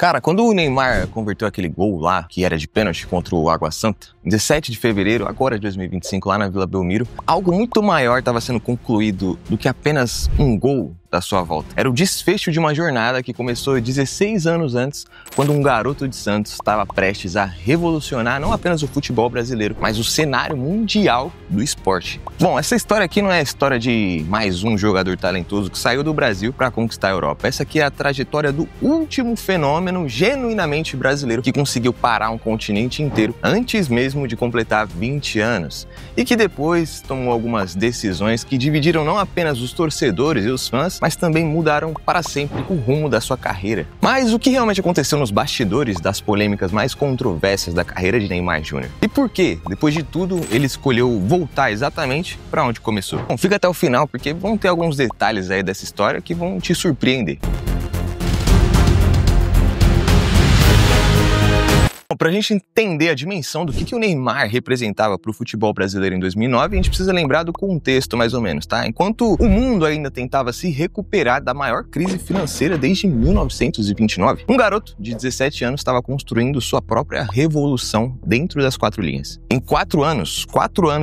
Cara, quando o Neymar converteu aquele gol lá, que era de pênalti contra o Água Santa, em 17 de fevereiro, agora de 2025, lá na Vila Belmiro, algo muito maior estava sendo concluído do que apenas um gol da sua volta. Era o desfecho de uma jornada que começou 16 anos antes, quando um garoto de Santos estava prestes a revolucionar não apenas o futebol brasileiro, mas o cenário mundial do esporte. Bom, essa história aqui não é a história de mais um jogador talentoso que saiu do Brasil para conquistar a Europa. Essa aqui é a trajetória do último fenômeno genuinamente brasileiro que conseguiu parar um continente inteiro antes mesmo de completar 20 anos e que depois tomou algumas decisões que dividiram não apenas os torcedores e os fãs, mas também mudaram para sempre o rumo da sua carreira. Mas o que realmente aconteceu nos bastidores das polêmicas mais controversas da carreira de Neymar Jr.? E por que, depois de tudo, ele escolheu voltar exatamente para onde começou? Bom, fica até o final porque vão ter alguns detalhes aí dessa história que vão te surpreender. Para a gente entender a dimensão do que o Neymar representava para o futebol brasileiro em 2009, a gente precisa lembrar do contexto mais ou menos, tá? Enquanto o mundo ainda tentava se recuperar da maior crise financeira desde 1929, um garoto de 17 anos estava construindo sua própria revolução dentro das quatro linhas. Em 4 anos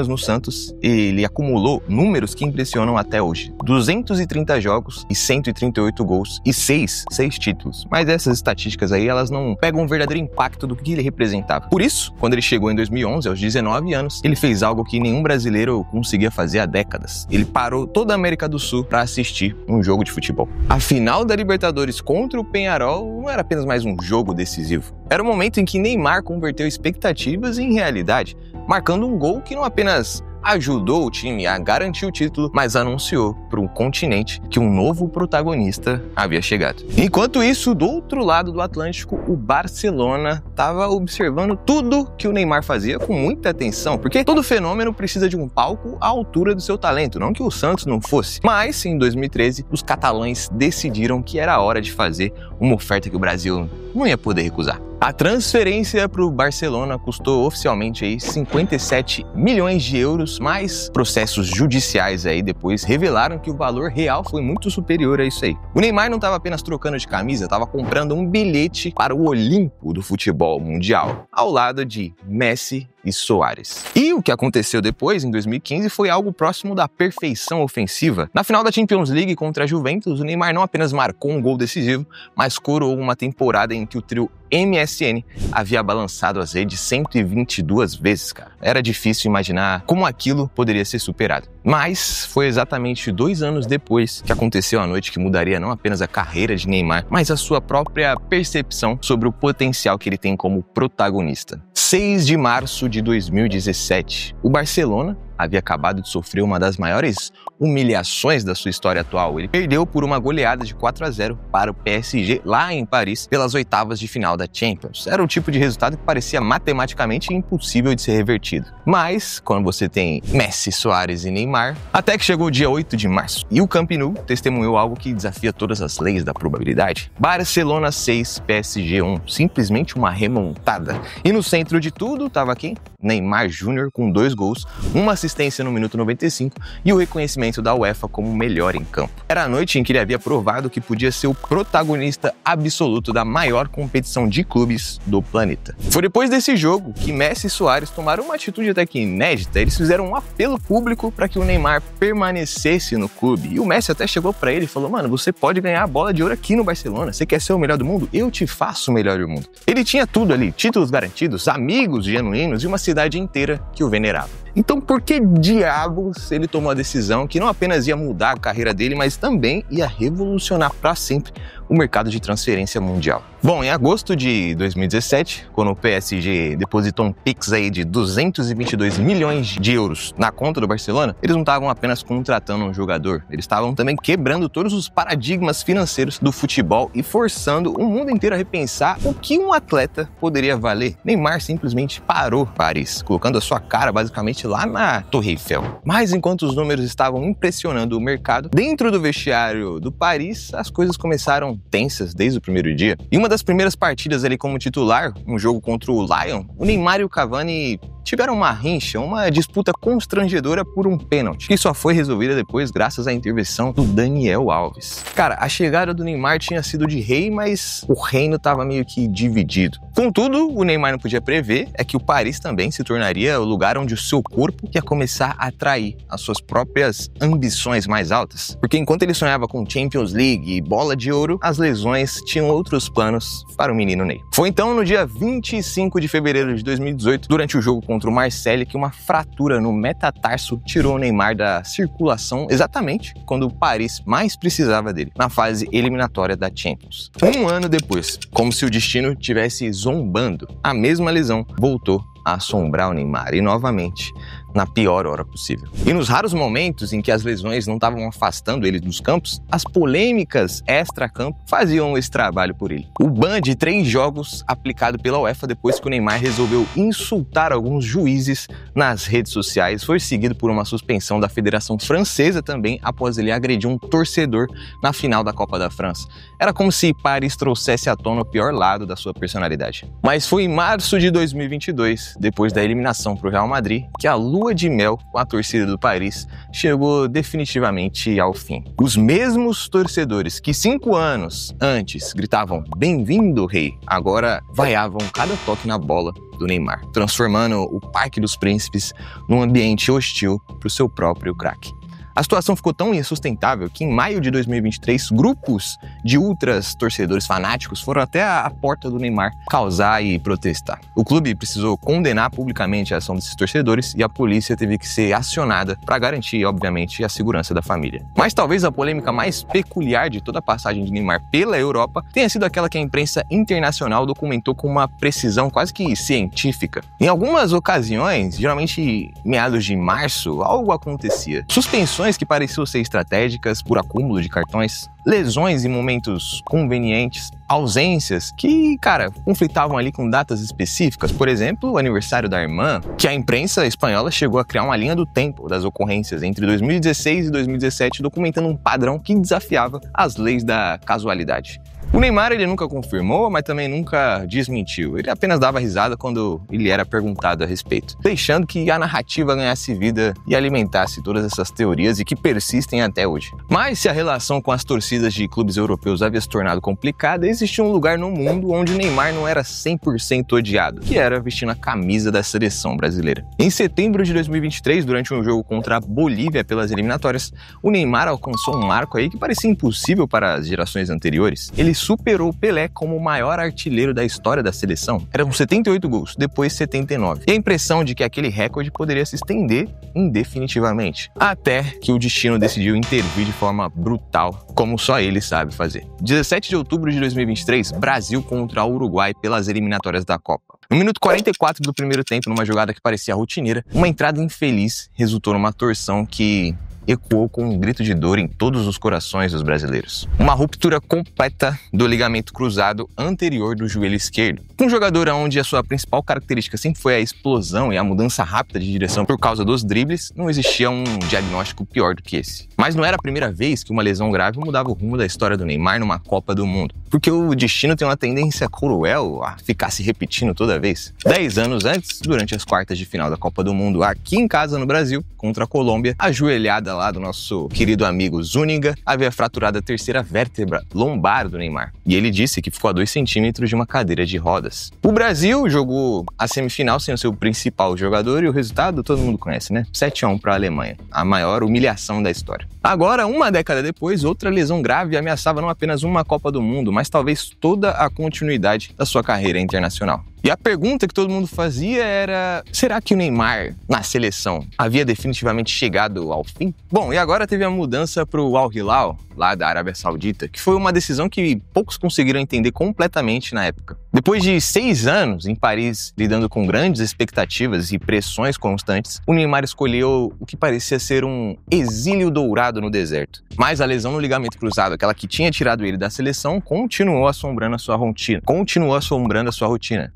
no Santos, ele acumulou números que impressionam até hoje. 230 jogos e 138 gols e 6 títulos. Mas essas estatísticas aí, elas não pegam um verdadeiro impacto do que ele representava. Por isso, quando ele chegou em 2011, aos 19 anos, ele fez algo que nenhum brasileiro conseguia fazer há décadas. Ele parou toda a América do Sul para assistir um jogo de futebol. A final da Libertadores contra o Peñarol não era apenas mais um jogo decisivo. Era o momento em que Neymar converteu expectativas em realidade, marcando um gol que não apenas ajudou o time a garantir o título, mas anunciou para um continente que um novo protagonista havia chegado. Enquanto isso, do outro lado do Atlântico, o Barcelona estava observando tudo que o Neymar fazia com muita atenção, porque todo fenômeno precisa de um palco à altura do seu talento, não que o Santos não fosse. Mas, em 2013, os catalães decidiram que era hora de fazer uma oferta que o Brasil não ia poder recusar. A transferência para o Barcelona custou oficialmente aí 57 milhões de euros, mas processos judiciais aí depois revelaram que o valor real foi muito superior a isso aí. O Neymar não estava apenas trocando de camisa, estava comprando um bilhete para o Olimpo do futebol mundial, ao lado de Messi e Soares. E o que aconteceu depois, em 2015, foi algo próximo da perfeição ofensiva. Na final da Champions League contra a Juventus, o Neymar não apenas marcou um gol decisivo, mas coroou uma temporada em que o trio MSN havia balançado as redes 122 vezes, cara. Era difícil imaginar como aquilo poderia ser superado. Mas foi exatamente 2 anos depois que aconteceu a noite que mudaria não apenas a carreira de Neymar, mas a sua própria percepção sobre o potencial que ele tem como protagonista. 6 de março de 2017, o Barcelona havia acabado de sofrer uma das maiores humilhações da sua história atual. Ele perdeu por uma goleada de 4-0 para o PSG lá em Paris pelas oitavas de final da Champions. Era o tipo de resultado que parecia matematicamente impossível de ser revertido. Mas, quando você tem Messi, Soares e Neymar, até que chegou o dia 8 de março e o Camp Nou testemunhou algo que desafia todas as leis da probabilidade. Barcelona 6, PSG 1, simplesmente uma remontada. E no centro de tudo estava quem? Neymar Jr. com 2 gols, uma assistência no minuto 95 e o reconhecimento da UEFA como o melhor em campo. Era a noite em que ele havia provado que podia ser o protagonista absoluto da maior competição de clubes do planeta. Foi depois desse jogo que Messi e Soares tomaram uma atitude até que inédita. Eles fizeram um apelo público para que o Neymar permanecesse no clube. E o Messi até chegou para ele e falou: mano, você pode ganhar a bola de ouro aqui no Barcelona. Você quer ser o melhor do mundo? Eu te faço o melhor do mundo. Ele tinha tudo ali, títulos garantidos, amigos genuínos e uma cidade inteira que o venerava. Então, por que diabos ele tomou a decisão que não apenas ia mudar a carreira dele, mas também ia revolucionar para sempre o mercado de transferência mundial? Bom, em agosto de 2017, quando o PSG depositou um Pix aí de 222 milhões de euros na conta do Barcelona, eles não estavam apenas contratando um jogador, eles estavam também quebrando todos os paradigmas financeiros do futebol e forçando o mundo inteiro a repensar o que um atleta poderia valer. Neymar simplesmente parou Paris, colocando a sua cara basicamente lá na Torre Eiffel. Mas enquanto os números estavam impressionando o mercado, dentro do vestiário do Paris, as coisas começaram tensas desde o primeiro dia. E uma das primeiras partidas ali como titular, um jogo contra o Lyon, o Neymar e o Cavani tiveram uma rincha, uma disputa constrangedora por um pênalti, que só foi resolvida depois graças à intervenção do Daniel Alves. Cara, a chegada do Neymar tinha sido de rei, mas o reino estava meio que dividido. Contudo, o Neymar não podia prever que o Paris também se tornaria o lugar onde o seu corpo ia começar a atrair as suas próprias ambições mais altas. Porque enquanto ele sonhava com Champions League e bola de ouro, as lesões tinham outros planos para o menino Ney. Foi então no dia 25 de fevereiro de 2018, durante o jogo contra o Marseille, que uma fratura no metatarso tirou o Neymar da circulação exatamente quando o Paris mais precisava dele, na fase eliminatória da Champions. Um ano depois, como se o destino tivesse zombando, a mesma lesão voltou a assombrar o Neymar e novamente na pior hora possível. E nos raros momentos em que as lesões não estavam afastando ele dos campos, as polêmicas extra-campo faziam esse trabalho por ele. O ban de 3 jogos aplicado pela UEFA depois que o Neymar resolveu insultar alguns juízes nas redes sociais foi seguido por uma suspensão da Federação Francesa também após ele agredir um torcedor na final da Copa da França. Era como se Paris trouxesse à tona o pior lado da sua personalidade. Mas foi em março de 2022, depois da eliminação para o Real Madrid, que a lua de mel com a torcida do Paris chegou definitivamente ao fim. Os mesmos torcedores que 5 anos antes gritavam "Bem-vindo, rei", agora vaiavam cada toque na bola do Neymar, transformando o Parque dos Príncipes num ambiente hostil para o seu próprio craque. A situação ficou tão insustentável que em maio de 2023, grupos de ultras torcedores fanáticos foram até a porta do Neymar causar e protestar. O clube precisou condenar publicamente a ação desses torcedores e a polícia teve que ser acionada para garantir, obviamente, a segurança da família. Mas talvez a polêmica mais peculiar de toda a passagem de Neymar pela Europa tenha sido aquela que a imprensa internacional documentou com uma precisão quase que científica. Em algumas ocasiões, geralmente meados de março, algo acontecia. Suspensões que pareciam ser estratégicas por acúmulo de cartões, lesões em momentos convenientes, ausências que, conflitavam ali com datas específicas. Por exemplo, o aniversário da irmã, que a imprensa espanhola chegou a criar uma linha do tempo das ocorrências entre 2016 e 2017, documentando um padrão que desafiava as leis da casualidade. O Neymar ele nunca confirmou, mas também nunca desmentiu. Ele apenas dava risada quando ele era perguntado a respeito, deixando que a narrativa ganhasse vida e alimentasse todas essas teorias e que persistem até hoje. Mas se a relação com as torcidas de clubes europeus havia se tornado complicada, existia um lugar no mundo onde o Neymar não era 100% odiado, que era vestindo a camisa da seleção brasileira. Em setembro de 2023, durante um jogo contra a Bolívia pelas eliminatórias, o Neymar alcançou um marco aí que parecia impossível para as gerações anteriores. Ele superou Pelé como o maior artilheiro da história da seleção. Eram 78 gols, depois 79. E a impressão de que aquele recorde poderia se estender indefinitivamente. Até que o destino decidiu intervir de forma brutal, como só ele sabe fazer. 17 de outubro de 2023, Brasil contra o Uruguai pelas eliminatórias da Copa. No minuto 44 do primeiro tempo, numa jogada que parecia rotineira, uma entrada infeliz resultou numa torção que ecoou com um grito de dor em todos os corações dos brasileiros. Uma ruptura completa do ligamento cruzado anterior do joelho esquerdo. Um jogador onde a sua principal característica sempre foi a explosão e a mudança rápida de direção por causa dos dribles, não existia um diagnóstico pior do que esse. Mas não era a primeira vez que uma lesão grave mudava o rumo da história do Neymar numa Copa do Mundo. Porque o destino tem uma tendência cruel a ficar se repetindo toda vez. 10 anos antes, durante as quartas de final da Copa do Mundo aqui em casa no Brasil, contra a Colômbia, a joelhada lá do nosso querido amigo Zúñiga havia fraturado a terceira vértebra lombar do Neymar. E ele disse que ficou a 2 centímetros de uma cadeira de rodas. O Brasil jogou a semifinal sem o seu principal jogador e o resultado todo mundo conhece, né? 7-1 para a Alemanha, a maior humilhação da história. Agora, uma década depois, outra lesão grave ameaçava não apenas uma Copa do Mundo, mas talvez toda a continuidade da sua carreira internacional. E a pergunta que todo mundo fazia era: será que o Neymar, na seleção, havia definitivamente chegado ao fim? Bom, e agora teve a mudança para o Al Hilal, lá da Arábia Saudita, que foi uma decisão que poucos conseguiram entender completamente na época. Depois de 6 anos em Paris, lidando com grandes expectativas e pressões constantes, o Neymar escolheu o que parecia ser um exílio dourado no deserto. Mas a lesão no ligamento cruzado, aquela que tinha tirado ele da seleção, continuou assombrando a sua rotina.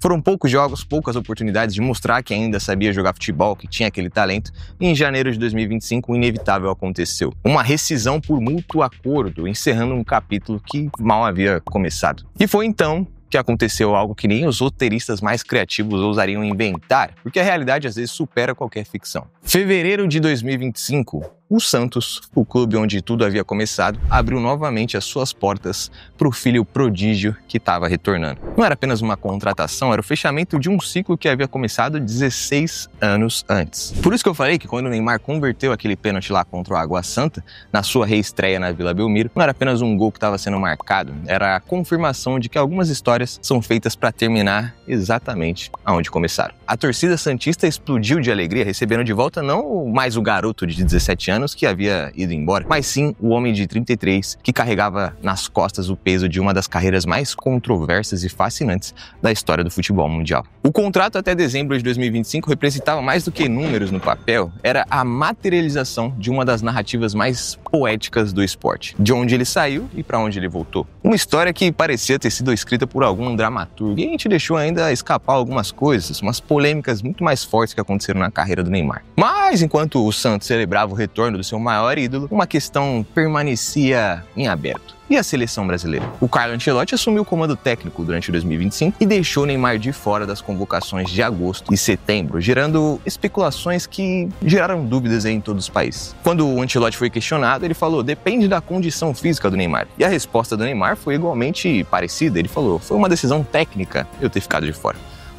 Foram poucos jogos, poucas oportunidades de mostrar que ainda sabia jogar futebol, que tinha aquele talento, e em janeiro de 2025 o inevitável aconteceu. Uma rescisão por mútuo acordo, encerrando um capítulo que mal havia começado. E foi então que aconteceu algo que nem os roteiristas mais criativos ousariam inventar, porque a realidade às vezes supera qualquer ficção. Fevereiro de 2025, o Santos, o clube onde tudo havia começado, abriu novamente as suas portas para o filho prodígio que estava retornando. Não era apenas uma contratação, era o fechamento de um ciclo que havia começado 16 anos antes. Por isso que eu falei que quando o Neymar converteu aquele pênalti lá contra o Água Santa, na sua reestreia na Vila Belmiro, não era apenas um gol que estava sendo marcado, era a confirmação de que algumas histórias são feitas para terminar exatamente aonde começaram. A torcida santista explodiu de alegria, recebendo de volta não mais o garoto de 17 anos que havia ido embora, mas sim o homem de 33 que carregava nas costas o peso de uma das carreiras mais controversas e fascinantes da história do futebol mundial. O contrato até dezembro de 2025 representava mais do que números no papel, era a materialização de uma das narrativas mais poéticas do esporte, de onde ele saiu e para onde ele voltou. Uma história que parecia ter sido escrita por algum dramaturgo e a gente deixou ainda escapar algumas coisas, umas polêmicas muito mais fortes que aconteceram na carreira do Neymar. Mas enquanto o Santos celebrava o retorno do seu maior ídolo, uma questão permanecia em aberto. E a seleção brasileira? O Carlo Ancelotti assumiu o comando técnico durante 2025 e deixou o Neymar de fora das convocações de agosto e setembro, gerando especulações que geraram dúvidas em todos os países. Quando o Ancelotti foi questionado, ele falou: depende da condição física do Neymar. E a resposta do Neymar foi igualmente parecida. Ele falou: foi uma decisão técnica eu ter ficado de fora.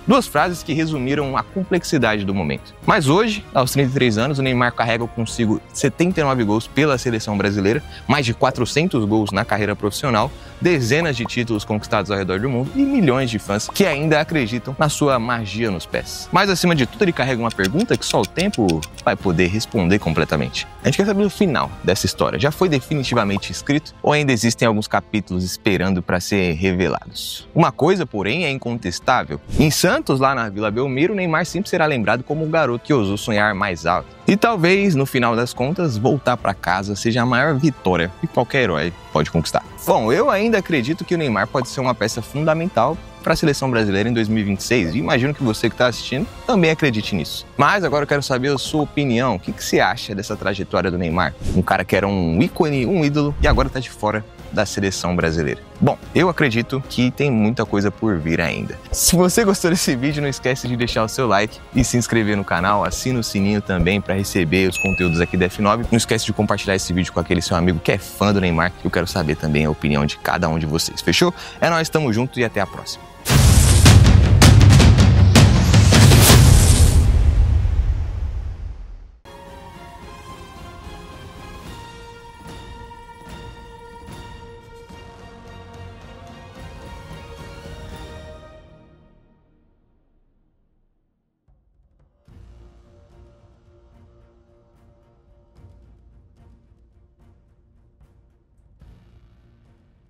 Duas frases que resumiram a complexidade do momento. Mas hoje, aos 33 anos, o Neymar carrega consigo 79 gols pela seleção brasileira, mais de 400 gols na carreira profissional, dezenas de títulos conquistados ao redor do mundo e milhões de fãs que ainda acreditam na sua magia nos pés. Mas acima de tudo, ele carrega uma pergunta que só o tempo vai poder responder completamente. A gente quer saber o final dessa história. Já foi definitivamente escrito ou ainda existem alguns capítulos esperando para ser revelados? Uma coisa, porém, é incontestável. Em Santos, lá na Vila Belmiro, o Neymar sempre será lembrado como o garoto que ousou sonhar mais alto. E talvez, no final das contas, voltar para casa seja a maior vitória que qualquer herói pode conquistar. Bom, eu ainda acredito que o Neymar pode ser uma peça fundamental para a seleção brasileira em 2026 e imagino que você que está assistindo também acredite nisso. Mas agora eu quero saber a sua opinião. O que você acha dessa trajetória do Neymar? Um cara que era um ícone, um ídolo e agora está de fora da seleção brasileira. Bom, eu acredito que tem muita coisa por vir ainda. Se você gostou desse vídeo, não esquece de deixar o seu like e se inscrever no canal, assina o sininho também para receber os conteúdos aqui da F9. Não esquece de compartilhar esse vídeo com aquele seu amigo que é fã do Neymar. Eu quero saber também a opinião de cada um de vocês. Fechou? É nóis, tamo junto e até a próxima.